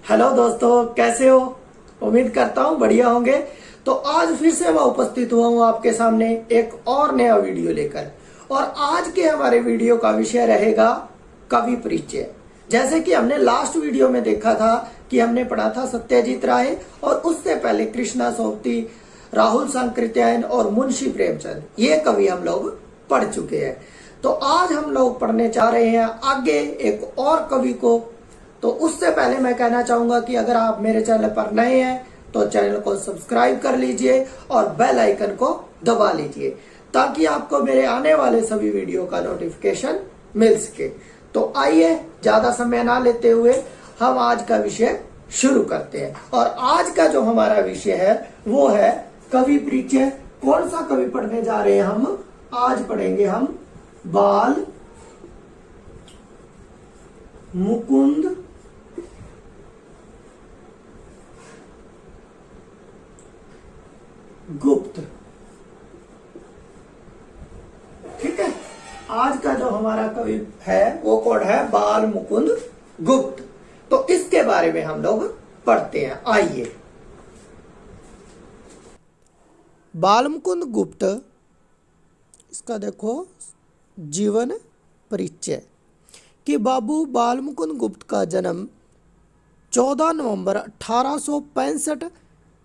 Hello दोस्तों, कैसे हो? उम्मीद करता हूँ बढ़िया होंगे। तो आज फिर से मैं उपस्थित हुआ हूँ आपके सामने एक और नया वीडियो लेकर। और आज के हमारे वीडियो का विषय रहेगा कवि परिचय। जैसे कि हमने लास्ट वीडियो में देखा था कि हमने पढ़ा था सत्यजीत राय, और उससे पहले कृष्णा सोबती, राहुल सांकृत्यायन और मुंशी प्रेमचंद, ये कवि हम लोग पढ़ चुके हैं। तो आज हम लोग पढ़ने जा रहे हैं आगे एक और कवि को। तो उससे पहले मैं कहना चाहूंगा कि अगर आप मेरे चैनल पर नए हैं तो चैनल को सब्सक्राइब कर लीजिए और बेल आइकन को दबा लीजिए, ताकि आपको मेरे आने वाले सभी वीडियो का नोटिफिकेशन मिल सके। तो आइए ज्यादा समय ना लेते हुए हम आज का विषय शुरू करते हैं। और आज का जो हमारा विषय है वो है कवि परिचय। कौन सा कवि पढ़ने जा रहे हैं हम? आज पढ़ेंगे हम बाल मुकुंद गुप्त। ठीक है, आज का जो हमारा कवि है वो कौन है? बाल मुकुंद गुप्त। तो इसके बारे में हम लोग पढ़ते हैं। आइए। बाल मुकुंद गुप्त, इसका देखो जीवन परिचय कि बाबू बाल मुकुंद गुप्त का जन्म 14 नवंबर 1865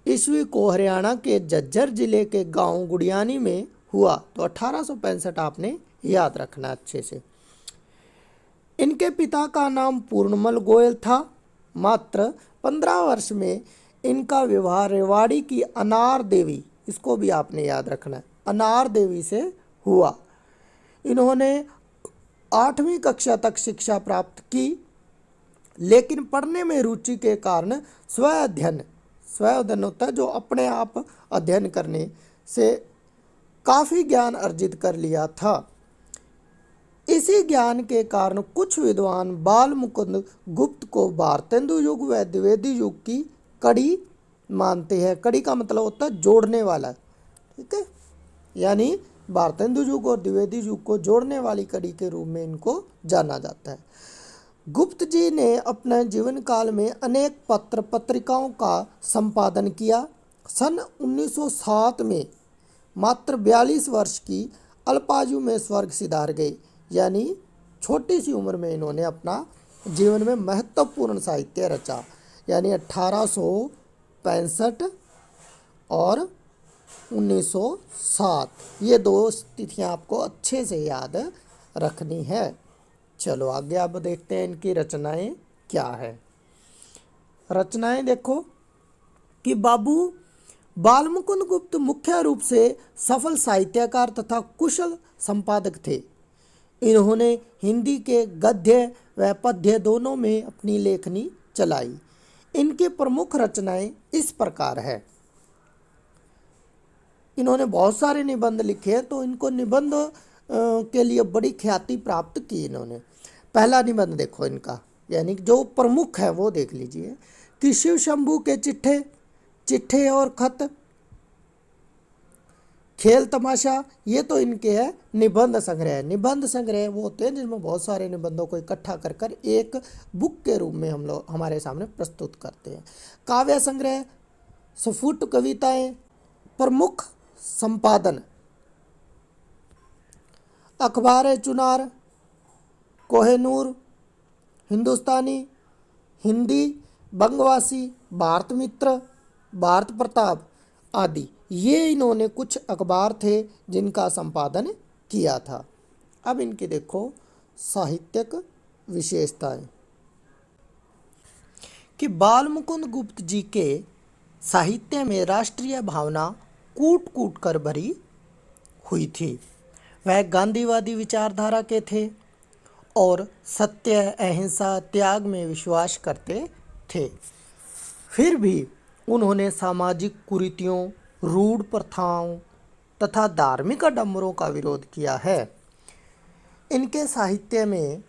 ईस्वी को हरियाणा के झज्जर जिले के गांव गुड़ियानी में हुआ। तो 1865 आपने याद रखना अच्छे से। इनके पिता का नाम पूर्णमल गोयल था। मात्र 15 वर्ष में इनका विवाह रेवाड़ी की अनार देवी, इसको भी आपने याद रखना है, अनार देवी से हुआ। इन्होंने 8वीं कक्षा तक शिक्षा प्राप्त की, लेकिन पढ़ने में रुचि के कारण स्व अध्ययन होता है जो अपने आप अध्ययन करने से काफ़ी ज्ञान अर्जित कर लिया था। इसी ज्ञान के कारण कुछ विद्वान बाल मुकुंद गुप्त को भारतेंदु युग व द्विवेदी युग की कड़ी मानते हैं। कड़ी का मतलब होता है जोड़ने वाला। ठीक है, यानी भारतेंदु युग और द्विवेदी युग को जोड़ने वाली कड़ी के रूप में इनको जाना जाता है। गुप्त जी ने अपने जीवन काल में अनेक पत्र पत्रिकाओं का संपादन किया। सन 1907 में मात्र 42 वर्ष की अल्पायु में स्वर्ग सिधार गए। यानी छोटी सी उम्र में इन्होंने अपना जीवन में महत्वपूर्ण साहित्य रचा। यानी 1865 और 1907, ये दो तिथियां आपको अच्छे से याद रखनी है। चलो आगे अब देखते हैं इनकी रचनाएं क्या है। रचनाएं देखो कि बाबू बाल मुकुंद गुप्त मुख्य रूप से सफल साहित्यकार तथा कुशल संपादक थे। इन्होंने हिंदी के गद्य व पद्य दोनों में अपनी लेखनी चलाई। इनकी प्रमुख रचनाएं इस प्रकार है। इन्होंने बहुत सारे निबंध लिखे, तो इनको निबंध के लिए बड़ी ख्याति प्राप्त की इन्होंने। पहला निबंध देखो इनका, यानी जो प्रमुख है वो देख लीजिए कि शिव शंभू के चिट्ठे और खत, खेल तमाशा, ये तो इनके है निबंध संग्रह। निबंध संग्रह वो होते हैं जिसमें बहुत सारे निबंधों को इकट्ठा कर कर एक बुक के रूप में हम लोग हमारे सामने प्रस्तुत करते हैं। काव्य संग्रह, स्फुट कविताएं, प्रमुख संपादन अखबार चुनार, कोहिनूर, हिंदुस्तानी, हिंदी, बंगवासी, भारत मित्र, भारत प्रताप आदि, ये इन्होंने कुछ अखबार थे जिनका संपादन किया था। अब इनकी देखो साहित्यिक विशेषताएं कि बाल मुकुंद गुप्त जी के साहित्य में राष्ट्रीय भावना कूट कूट कर भरी हुई थी। वह गांधीवादी विचारधारा के थे और सत्य, अहिंसा, त्याग में विश्वास करते थे। फिर भी उन्होंने सामाजिक कुरीतियों, रूढ़ प्रथाओं तथा धार्मिक आडंबरों का विरोध किया है। इनके साहित्य में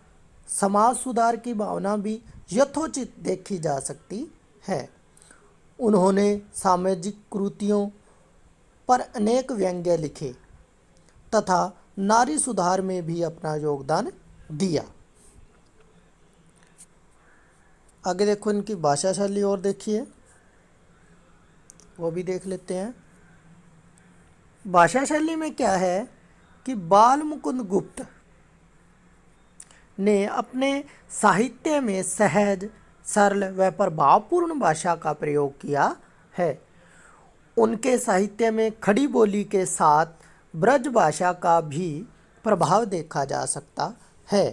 समाज सुधार की भावना भी यथोचित देखी जा सकती है। उन्होंने सामाजिक कुरीतियों पर अनेक व्यंग्य लिखे तथा नारी सुधार में भी अपना योगदान दिया। आगे देखो इनकी भाषा शैली और देखिए, वो भी देख लेते हैं। भाषा शैली में क्या है कि बाल मुकुंद गुप्त ने अपने साहित्य में सहज, सरल व प्रभावपूर्ण भाषा का प्रयोग किया है। उनके साहित्य में खड़ी बोली के साथ ब्रज भाषा का भी प्रभाव देखा जा सकता है।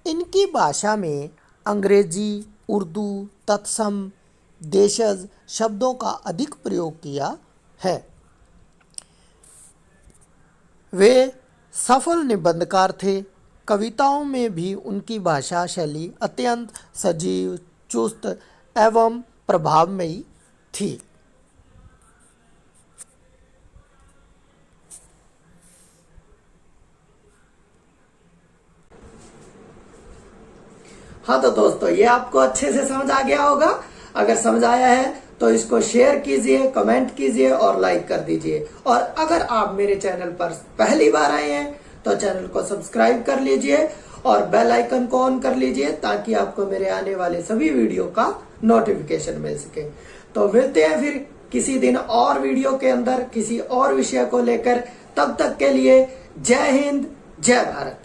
इनकी भाषा में अंग्रेजी, उर्दू, तत्सम, देशज शब्दों का अधिक प्रयोग किया है। वे सफल निबंधकार थे। कविताओं में भी उनकी भाषा शैली अत्यंत सजीव, चुस्त एवं प्रभावमयी थी। हाँ तो दोस्तों, ये आपको अच्छे से समझ आ गया होगा। अगर समझ आया है तो इसको शेयर कीजिए, कमेंट कीजिए और लाइक कर दीजिए। और अगर आप मेरे चैनल पर पहली बार आए हैं तो चैनल को सब्सक्राइब कर लीजिए और बेल आइकन को ऑन कर लीजिए, ताकि आपको मेरे आने वाले सभी वीडियो का नोटिफिकेशन मिल सके। तो मिलते हैं फिर किसी दिन और वीडियो के अंदर किसी और विषय को लेकर। तब तक के लिए जय हिंद, जय भारत।